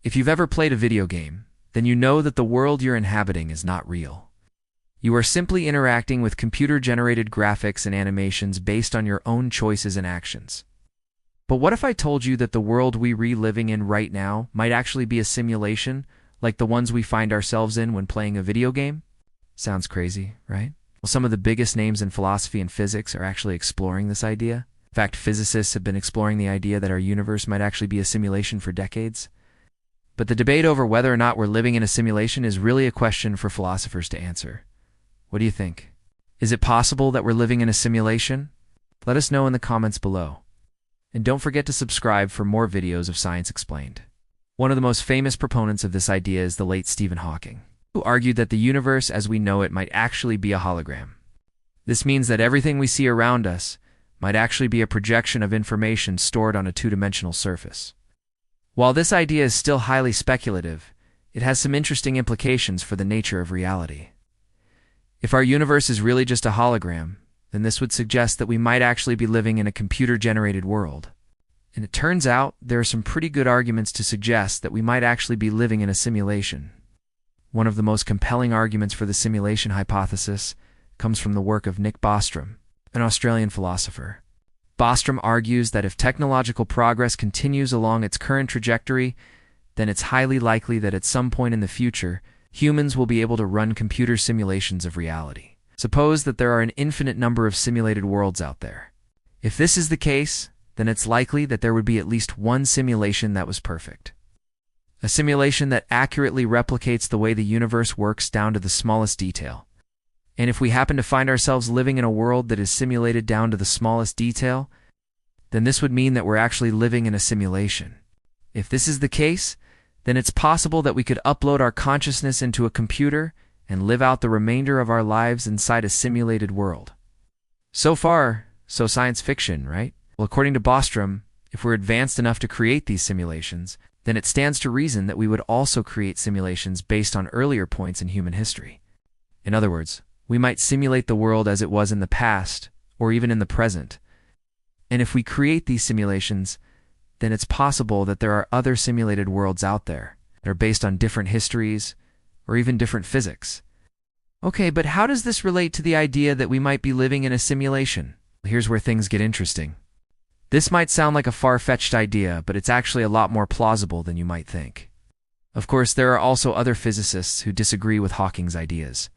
If you've ever played a video game, then you know that the world you're inhabiting is not real. You are simply interacting with computer-generated graphics and animations based on your own choices and actions. But what if I told you that the world we're living in right now might actually be a simulation, like the ones we find ourselves in when playing a video game? Sounds crazy, right? Well, some of the biggest names in philosophy and physics are actually exploring this idea. In fact, physicists have been exploring the idea that our universe might actually be a simulation for decades. But the debate over whether or not we're living in a simulation is really a question for philosophers to answer. What do you think? Is it possible that we're living in a simulation? Let us know in the comments below. And don't forget to subscribe for more videos of Science Explained. One of the most famous proponents of this idea is the late Stephen Hawking, who argued that the universe as we know it might actually be a hologram. This means that everything we see around us might actually be a projection of information stored on a two-dimensional surface. While this idea is still highly speculative, it has some interesting implications for the nature of reality. If our universe is really just a hologram, then this would suggest that we might actually be living in a computer-generated world. And it turns out there are some pretty good arguments to suggest that we might actually be living in a simulation. One of the most compelling arguments for the simulation hypothesis comes from the work of Nick Bostrom, an Australian philosopher. Bostrom argues that if technological progress continues along its current trajectory, then it's highly likely that at some point in the future, humans will be able to run computer simulations of reality. Suppose that there are an infinite number of simulated worlds out there. If this is the case, then it's likely that there would be at least one simulation that was perfect. A simulation that accurately replicates the way the universe works down to the smallest detail. And if we happen to find ourselves living in a world that is simulated down to the smallest detail, then this would mean that we're actually living in a simulation. If this is the case, then it's possible that we could upload our consciousness into a computer and live out the remainder of our lives inside a simulated world. So far, so science fiction, right? Well, according to Bostrom, if we're advanced enough to create these simulations, then it stands to reason that we would also create simulations based on earlier points in human history. In other words, we might simulate the world as it was in the past, or even in the present. And if we create these simulations, then it's possible that there are other simulated worlds out there that are based on different histories, or even different physics. Okay, but how does this relate to the idea that we might be living in a simulation? Here's where things get interesting. This might sound like a far-fetched idea, but it's actually a lot more plausible than you might think. Of course, there are also other physicists who disagree with Hawking's ideas.